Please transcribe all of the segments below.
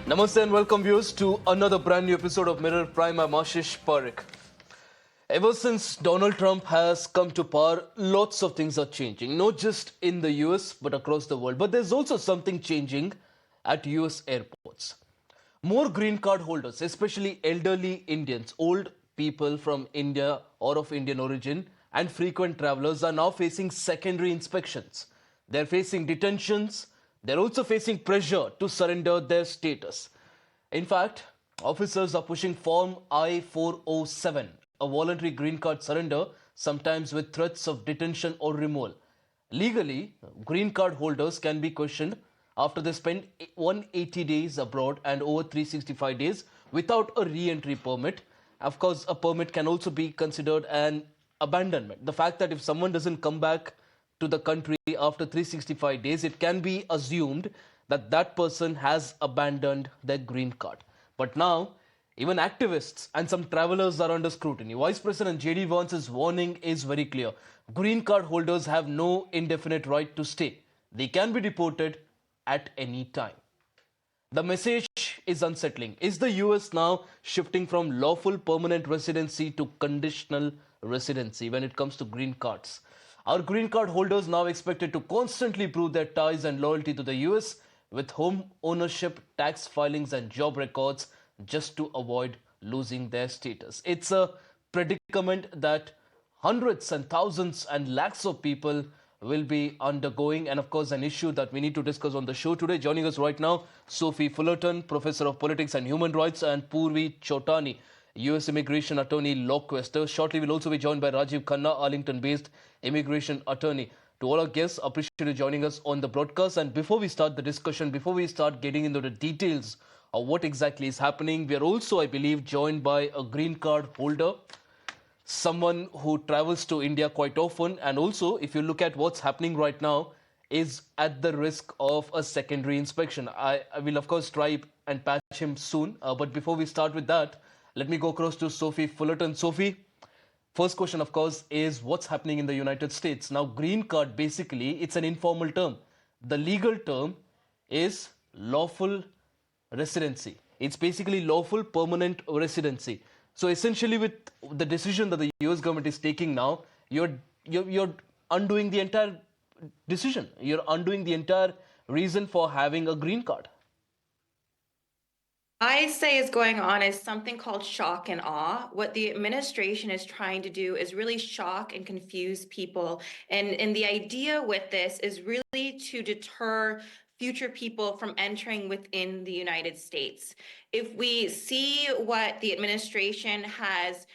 Namaste and welcome viewers to another brand new episode of Mirror Prime. I'm Ashish Parekh. Ever since Donald Trump has come to power, lots of things are changing, not just in the US but across the world. But there's also something changing at US airports. More green card holders, especially elderly Indians, old people from India or of Indian origin, and frequent travelers are now facing secondary inspections. They're facing detentions. They're also facing pressure to surrender their status. In fact, officers are pushing Form I-407, a voluntary green card surrender, sometimes with threats of detention or removal. Legally, green card holders can be questioned after they spend 180 days abroad and over 365 days without a re-entry permit. Of course, a permit can also be considered an abandonment. The fact that if someone doesn't come back to the country after 365 days, it can be assumed that that person has abandoned their green card. But now, even activists and some travelers are under scrutiny. Vice President J.D. Vance's warning is very clear. Green card holders have no indefinite right to stay. They can be deported at any time. The message is unsettling. Is the US now shifting from lawful permanent residency to conditional residency when it comes to green cards? Are green card holders now expected to constantly prove their ties and loyalty to the US with home ownership, tax filings, and job records just to avoid losing their status? It's a predicament that hundreds and thousands and lakhs of people will be undergoing, and of course an issue that we need to discuss on the show today. Joining us right now, Sophie Fullerton, Professor of Politics and Human Rights, and Purvi Chotani, US Immigration Attorney, Law Quester. Shortly we'll also be joined by Rajiv Khanna, Arlington-based Immigration Attorney. To all our guests, appreciate you joining us on the broadcast. And before we start the discussion, before we start getting into the details of what exactly is happening, we are also, I believe, joined by a green card holder, someone who travels to India quite often, and also, if you look at what's happening right now, is at the risk of a secondary inspection. I will, of course, try and patch him soon. But before we start with that, let me go across to Sophie Fullerton. Sophie, first question, of course, is what's happening in the United States? Now, green card, basically, it's an informal term. The legal term is lawful residency. It's basically lawful permanent residency. So essentially, with the decision that the US government is taking now, you're undoing the entire decision. You're undoing the entire reason for having a green card. I say is going on is something called shock and awe. What the administration is trying to do is really shock and confuse people. And the idea with this is really to deter future people from entering within the United States. If we see what the administration has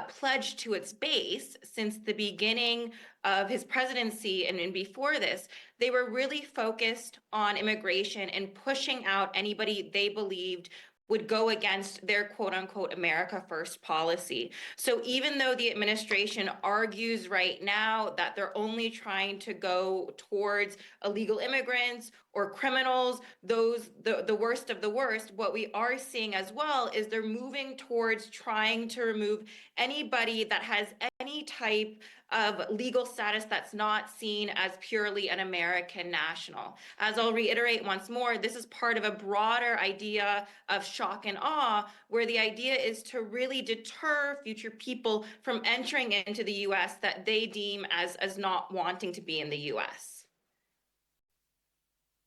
pledged to its base since the beginning of his presidency and before this, they were really focused on immigration and pushing out anybody they believed would go against their quote unquote America First policy. So even though the administration argues right now that they're only trying to go towards illegal immigrants or criminals, those the worst of the worst, what we are seeing as well is they're moving towards trying to remove anybody that has any type of legal status that's not seen as purely an American national. As I'll reiterate once more, this is part of a broader idea of shock and awe, where the idea is to really deter future people from entering into the US that they deem as not wanting to be in the US.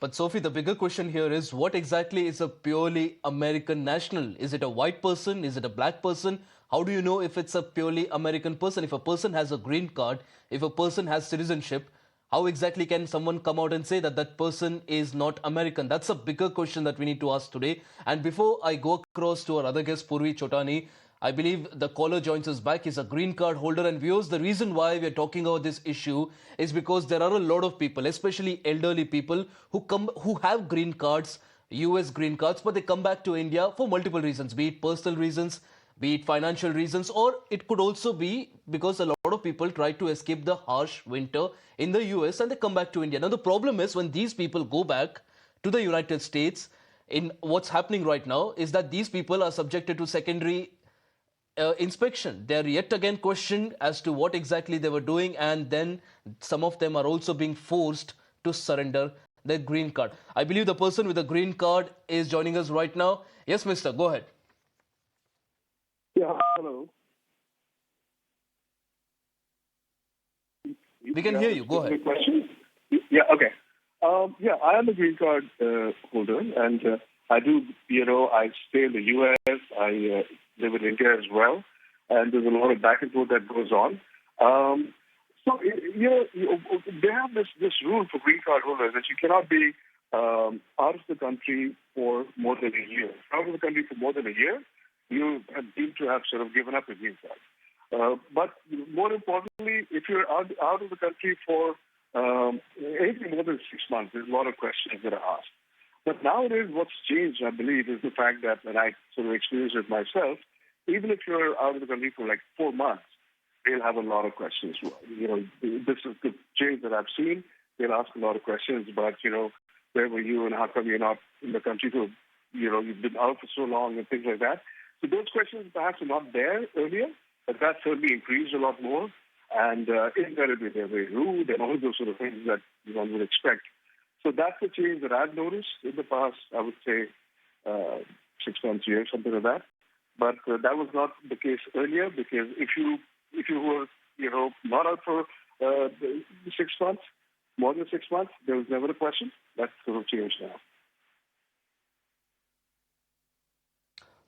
But Sophie, the bigger question here is what exactly is a purely American national? Is it a white person? Is it a black person? How do you know if it's a purely American person? If a person has a green card, if a person has citizenship, how exactly can someone come out and say that that person is not American? That's a bigger question that we need to ask today. And before I go across to our other guest, Purvi Chotani, I believe the caller joins us back. He's a green card holder. And viewers, the reason why we're talking about this issue is because there are a lot of people, especially elderly people, who have green cards, US green cards, but they come back to India for multiple reasons, be it personal reasons, be it financial reasons, or it could also be because a lot of people try to escape the harsh winter in the US and they come back to India. Now, the problem is when these people go back to the United States, in what's happening right now is that these people are subjected to secondary inspection. They're yet again questioned as to what exactly they were doing, and then some of them are also being forced to surrender their green card. I believe the person with the green card is joining us right now. Yes, mister, go ahead. Yeah, hello. We can hear you. Go ahead. Question? Yeah, okay. Yeah, I am a green card holder, and I do, I stay in the U.S., I live in India as well, and there's a lot of back and forth that goes on. They have this rule for green card holders that you cannot be out of the country for more than a year. Out of the country for more than a year, you have deemed to have sort of given up a green card. But more importantly, if you're out of the country for anything more than 6 months, there's a lot of questions that are asked. But nowadays, what's changed, I believe, is the fact that, and I sort of experienced it myself, even if you're out of the country for like 4 months, they'll have a lot of questions. This is the change that I've seen. They'll ask a lot of questions about, where were you and how come you're not in the country for, you've been out for so long and things like that. So those questions perhaps are not there earlier, but that certainly increased a lot more. And invariably, they're very rude and all those sort of things that one would expect. So that's the change that I've noticed in the past, I would say, 6 months, years, something like that. But that was not the case earlier, because if you were, not out for 6 months, more than 6 months, there was never a question. That's sort of changed now.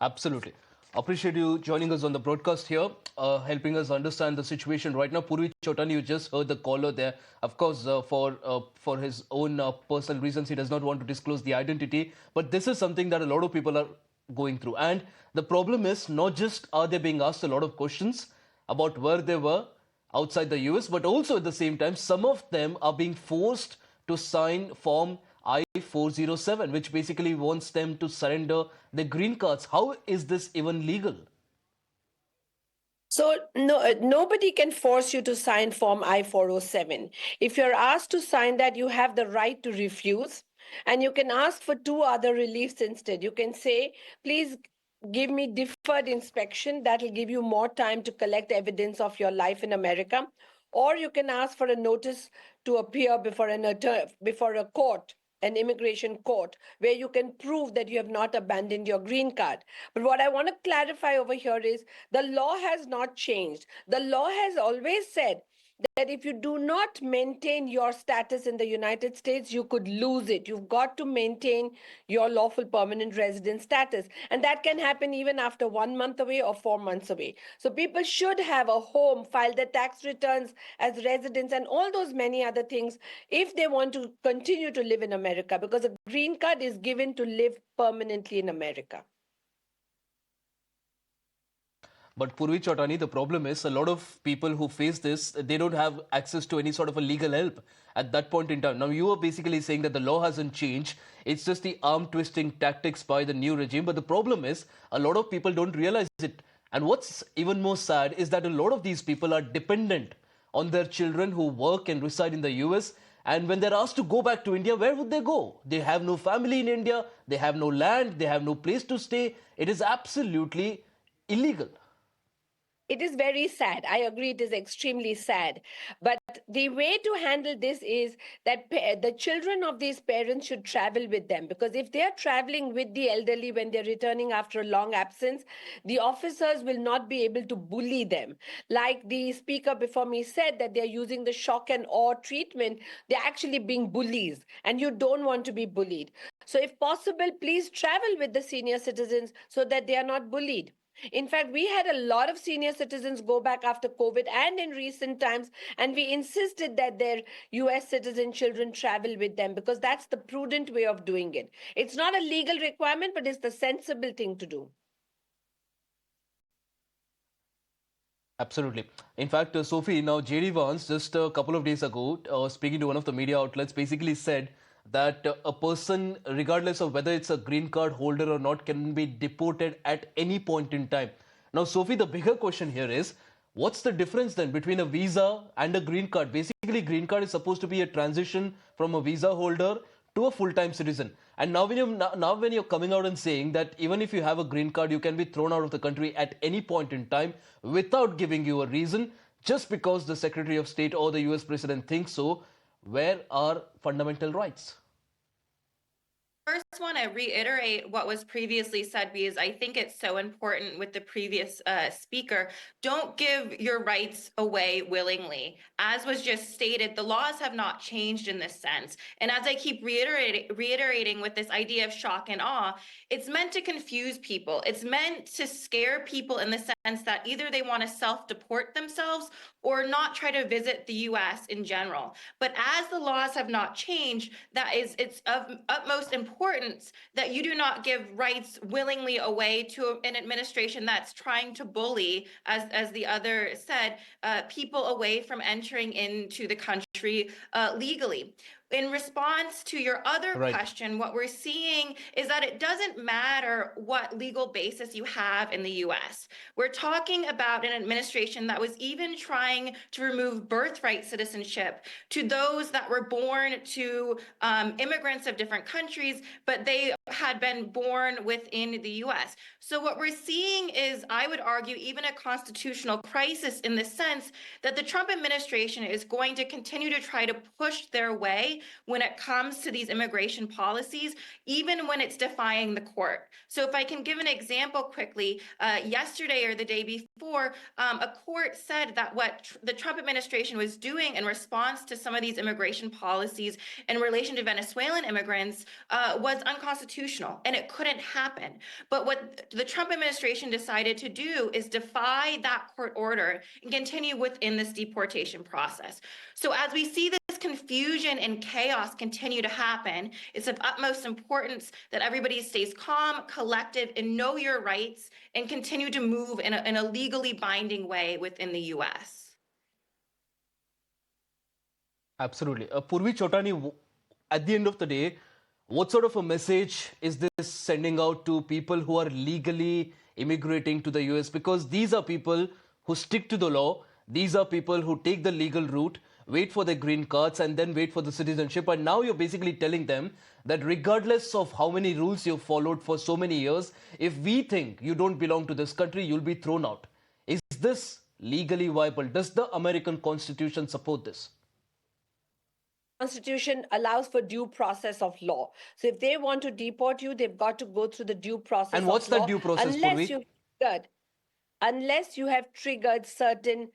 Absolutely. Appreciate you joining us on the broadcast here, helping us understand the situation right now. Purvi Chotani, you just heard the caller there. Of course, for his own personal reasons, he does not want to disclose the identity. But this is something that a lot of people are going through. And the problem is, not just are they being asked a lot of questions about where they were outside the US, but also at the same time, some of them are being forced to sign Form I-407, which basically wants them to surrender their green cards. How is this even legal? So nobody can force you to sign Form I-407. If you're asked to sign that, you have the right to refuse, and you can ask for two other reliefs instead. You can say, please give me deferred inspection. That will give you more time to collect evidence of your life in America. Or you can ask for a notice to appear before a court, an immigration court, where you can prove that you have not abandoned your green card. But what I want to clarify over here is the law has not changed. The law has always said that if you do not maintain your status in the United States, you could lose it. You've got to maintain your lawful permanent resident status. And that can happen even after 1 month away or 4 months away. So people should have a home, file their tax returns as residents, and all those many other things if they want to continue to live in America, because a green card is given to live permanently in America. But Purvi Chotani, the problem is a lot of people who face this, they don't have access to any sort of a legal help at that point in time. Now, you are basically saying that the law hasn't changed. It's just the arm twisting tactics by the new regime. But the problem is a lot of people don't realize it. And what's even more sad is that a lot of these people are dependent on their children who work and reside in the US. And when they're asked to go back to India, where would they go? They have no family in India. They have no land. They have no place to stay. It is absolutely illegal. It is very sad. I agree, it is extremely sad. But the way to handle this is that the children of these parents should travel with them, because if they are traveling with the elderly when they're returning after a long absence, the officers will not be able to bully them. Like the speaker before me said, that they're using the shock and awe treatment, they're actually being bullies, and you don't want to be bullied. So if possible, please travel with the senior citizens so that they are not bullied. In fact, we had a lot of senior citizens go back after COVID and in recent times, and we insisted that their US citizen children travel with them, because that's the prudent way of doing it. It's not a legal requirement, but it's the sensible thing to do. Absolutely. In fact, Sophie, now JD Vance just a couple of days ago, speaking to one of the media outlets, basically said that a person, regardless of whether it's a green card holder or not, can be deported at any point in time. Now, Sophie, the bigger question here is, what's the difference then between a visa and a green card? Basically, green card is supposed to be a transition from a visa holder to a full-time citizen. And when you're coming out and saying that even if you have a green card, you can be thrown out of the country at any point in time without giving you a reason, just because the Secretary of State or the US President thinks so, where are fundamental rights? first want to reiterate what was previously said because I think it's so important with the previous speaker. Don't give your rights away willingly. As was just stated, the laws have not changed in this sense. And as I keep reiterating with this idea of shock and awe, it's meant to confuse people. It's meant to scare people in the sense that either they want to self-deport themselves or not try to visit the US in general. But as the laws have not changed, it's of utmost importance that you do not give rights willingly away to an administration that's trying to bully, as the other said, people away from entering into the country legally. In response to your other Right. question, what we're seeing is that it doesn't matter what legal basis you have in the US. We're talking about an administration that was even trying to remove birthright citizenship to those that were born to immigrants of different countries, but they had been born within the US. So what we're seeing is, I would argue, even a constitutional crisis in the sense that the Trump administration is going to continue to try to push their way when it comes to these immigration policies, even when it's defying the court. So if I can give an example quickly, yesterday or the day before, a court said that what the Trump administration was doing in response to some of these immigration policies in relation to Venezuelan immigrants was unconstitutional, and it couldn't happen. But what the Trump administration decided to do is defy that court order and continue within this deportation process. So as we see this confusion and chaos continue to happen, it's of utmost importance that everybody stays calm, collective, and know your rights and continue to move in a legally binding way within the US. Absolutely. Purvi Chotani, at the end of the day, what sort of a message is this sending out to people who are legally immigrating to the US? Because these are people who stick to the law. These are people who take the legal route, wait for their green cards, and then wait for the citizenship. And now you're basically telling them that regardless of how many rules you've followed for so many years, if we think you don't belong to this country, you'll be thrown out. Is this legally viable? Does the American Constitution support this? Constitution allows for due process of law. So if they want to deport you, they've got to go through the due process And of what's law. that due process, Purvi? Unless you have triggered certain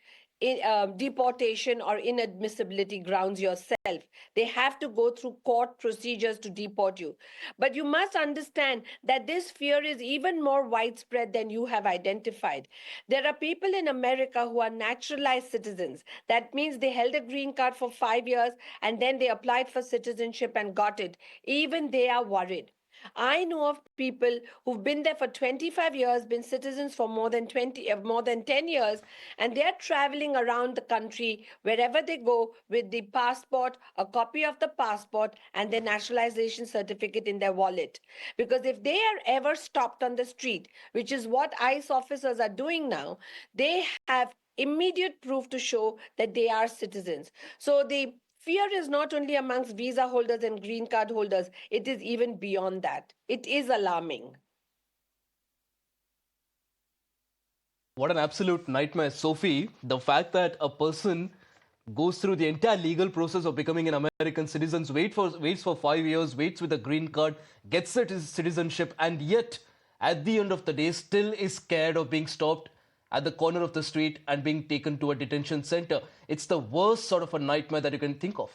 deportation or inadmissibility grounds yourself. They have to go through court procedures to deport you. But you must understand that this fear is even more widespread than you have identified. There are people in America who are naturalized citizens. That means they held a green card for 5 years and then they applied for citizenship and got it. Even they are worried. I know of people who've been there for 25 years, been citizens for more than 10 years, and they're traveling around the country wherever they go with the passport, a copy of the passport, and their naturalization certificate in their wallet. Because if they are ever stopped on the street, which is what ICE officers are doing now, they have immediate proof to show that they are citizens. So the fear is not only amongst visa holders and green card holders, it is even beyond that. It is alarming. What an absolute nightmare, Sophie. The fact that a person goes through the entire legal process of becoming an American citizen, waits for 5 years, waits with a green card, gets his citizenship, and yet at the end of the day still is scared of being stopped at the corner of the street and being taken to a detention center. It's the worst sort of a nightmare that you can think of.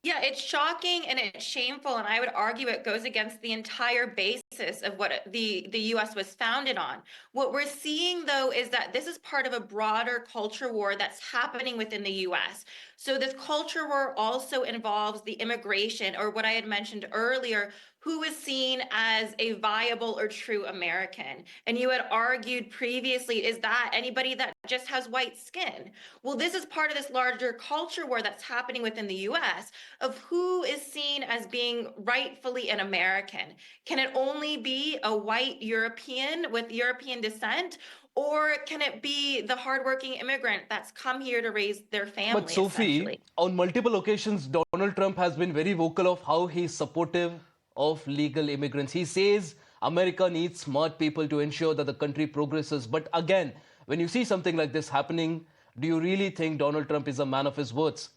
Yeah, it's shocking and it's shameful, and I would argue it goes against the entire basis of what the US was founded on. What we're seeing, though, is that this is part of a broader culture war that's happening within the US. So this culture war also involves the immigration, or what I had mentioned earlier, who is seen as a viable or true American. And you had argued previously, is that anybody that just has white skin? Well, this is part of this larger culture war that's happening within the US of who is seen as being rightfully an American. Can it only be a white European with European descent? Or can it be the hardworking immigrant that's come here to raise their But family, Sophie, essentially? on multiple occasions, Donald Trump has been very vocal of how he's supportive of legal immigrants. He says America needs smart people to ensure that the country progresses. But again, when you see something like this happening, do you really think Donald Trump is a man of his words?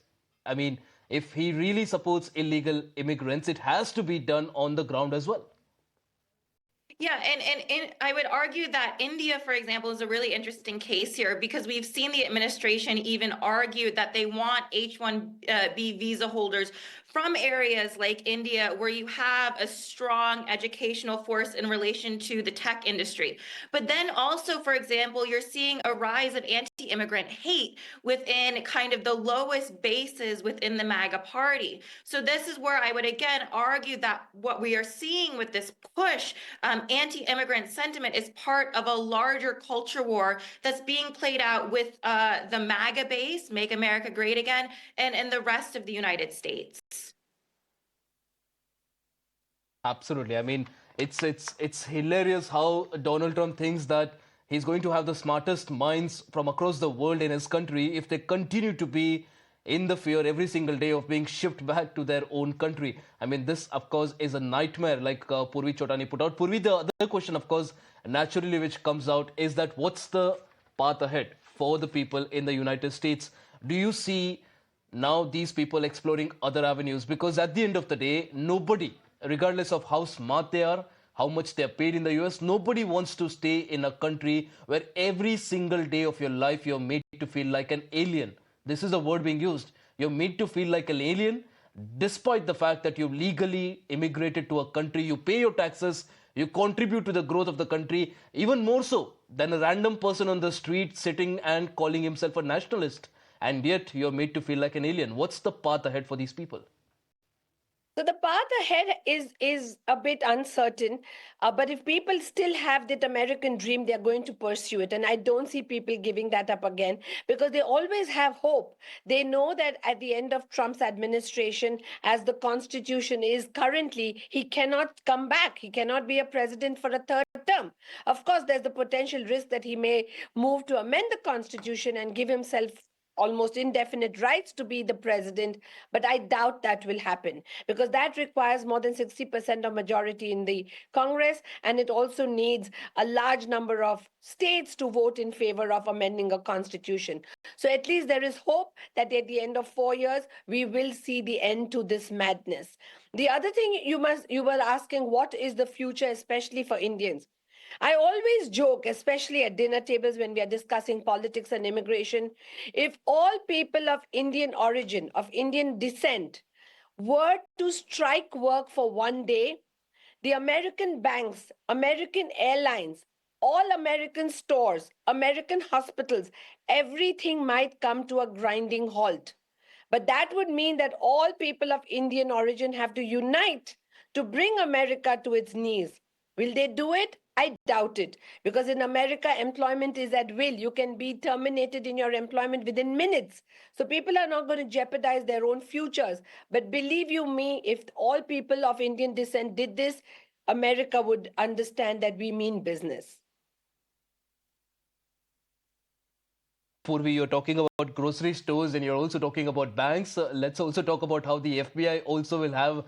I mean, If he really supports illegal immigrants, it has to be done on the ground as well. Yeah, and I would argue that India, for example, is a really interesting case here because we've seen the administration even argue that they want H-1B visa holders from areas like India where you have a strong educational force in relation to the tech industry. But then also, for example, you're seeing a rise of anti-immigrant hate within kind of the lowest bases within the MAGA party. So this is where I would again argue that what we are seeing with this push, anti-immigrant sentiment, is part of a larger culture war that's being played out with the MAGA base, Make America Great Again, and the rest of the United States. Absolutely. I mean, it's hilarious how Donald Trump thinks that he's going to have the smartest minds from across the world in his country if they continue to be in the fear every single day of being shipped back to their own country. I mean, this, of course, is a nightmare, like Purvi Chotani put out. Purvi, the other question, of course, naturally, which comes out is that what's the path ahead for the people in the United States? Do you see now these people exploring other avenues? Because at the end of the day, nobody, regardless of how smart they are, how much they're paid in the US, nobody wants to stay in a country where every single day of your life you're made to feel like an alien. This is a word being used. You're made to feel like an alien despite the fact that you've legally immigrated to a country, you pay your taxes, you contribute to the growth of the country, even more so than a random person on the street sitting and calling himself a nationalist. And yet you're made to feel like an alien. What's the path ahead for these people? So the path ahead is a bit uncertain, but if people still have that American dream, they're going to pursue it, and I don't see people giving that up again because they always have hope. They know that at the end of Trump's administration, as the Constitution is currently, he cannot come back. He cannot be a president for a third term. Of course, there's the potential risk that he may move to amend the Constitution and give himself almost indefinite rights to be the president, but I doubt that will happen because that requires more than 60% of majority in the Congress, and it also needs a large number of states to vote in favor of amending a constitution. So at least there is hope that at the end of 4 years, we will see the end to this madness. The other thing you were asking, what is the future, especially for Indians? I always joke, especially at dinner tables when we are discussing politics and immigration, if all people of Indian origin, of Indian descent, were to strike work for one day, the American banks, American airlines, all American stores, American hospitals, everything might come to a grinding halt. But that would mean that all people of Indian origin have to unite to bring America to its knees. Will they do it? I doubt it. Because in America, employment is at will. You can be terminated in your employment within minutes. So people are not going to jeopardize their own futures. But believe you me, if all people of Indian descent did this, America would understand that we mean business. Purvi, you're talking about grocery stores and you're also talking about banks. Let's also talk about how the FBI also will have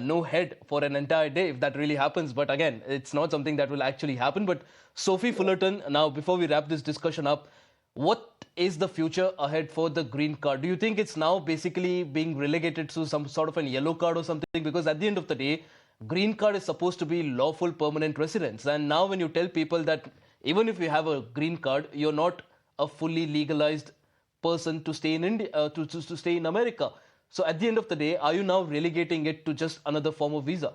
no head for an entire day if that really happens. But again, it's not something that will actually happen. But Sophie Fullerton, now before we wrap this discussion up, what is the future ahead for the green card? Do you think it's now basically being relegated to some sort of an yellow card or something? Because at the end of the day, green card is supposed to be lawful permanent residence. And now when you tell people that even if you have a green card, you're not a fully legalized person to stay in India, to stay in America. So at the end of the day, are you now relegating it to just another form of visa?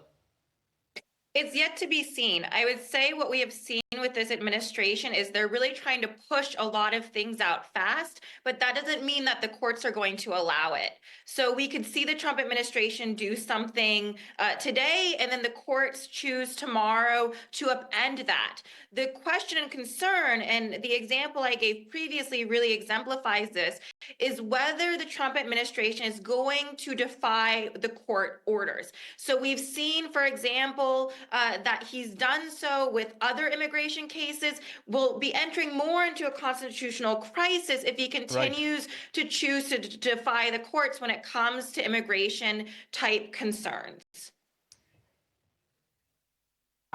It's yet to be seen. I would say what we have seen with this administration is they're really trying to push a lot of things out fast, but that doesn't mean that the courts are going to allow it. So we could see the Trump administration do something today, and then the courts choose tomorrow to upend that. The question and concern, and the example I gave previously really exemplifies this, is whether the Trump administration is going to defy the court orders. So we've seen, for example, that he's done so with other immigration cases. Will be entering more into a constitutional crisis if he continues to choose to defy the courts when it comes to immigration type concerns.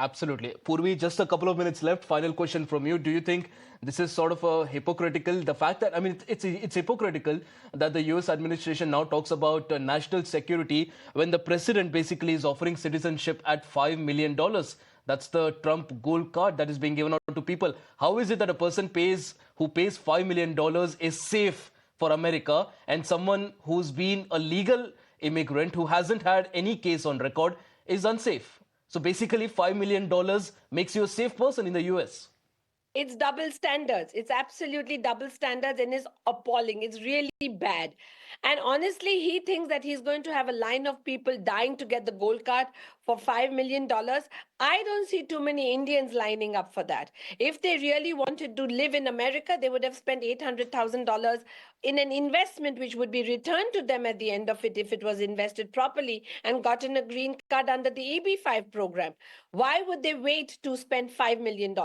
Absolutely. Purvi, just a couple of minutes left. Final question from you. Do you think this is sort of a hypocritical, the fact that, I mean, it's hypocritical that the US administration now talks about national security when the president basically is offering citizenship at $5 million? That's the Trump gold card that is being given out to people. How is it that a person who pays $5 million is safe for America, and someone who's been a legal immigrant who hasn't had any case on record is unsafe? So basically, $5 million makes you a safe person in the US. It's double standards. It's absolutely double standards and is appalling. It's really bad. And honestly, he thinks that he's going to have a line of people dying to get the gold card for $5 million. I don't see too many Indians lining up for that. If they really wanted to live in America, they would have spent $800,000 in an investment which would be returned to them at the end of it if it was invested properly, and gotten a green card under the EB-5 program. Why would they wait to spend $5 million?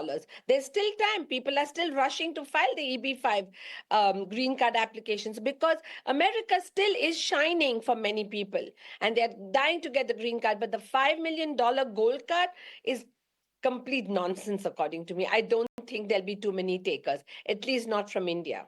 There's still time. People are still rushing to file the EB-5 green card applications because America still is shining for many people and they're dying to get the green card. But the $5 million gold card is complete nonsense, according to me. I don't think there'll be too many takers, at least not from India.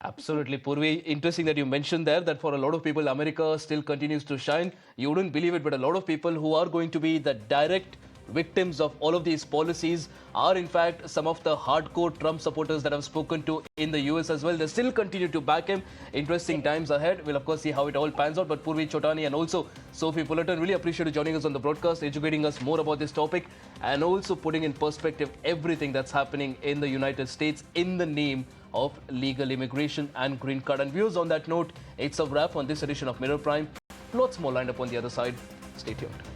Absolutely, Purvi. Interesting that you mentioned there that for a lot of people, America still continues to shine. You wouldn't believe it, but a lot of people who are going to be the direct victims of all of these policies are in fact some of the hardcore Trump supporters that I've spoken to in the US as well. They still continue to back him. Interesting times ahead. We'll of course see how it all pans out. But Purvi Chotani and also Sophie Fullerton, really appreciate you joining us on the broadcast, educating us more about this topic and also putting in perspective everything that's happening in the United States in the name of legal immigration and green card. And views on that note, it's a wrap on this edition of Mirror Prime. Lots more lined up on the other side. Stay tuned.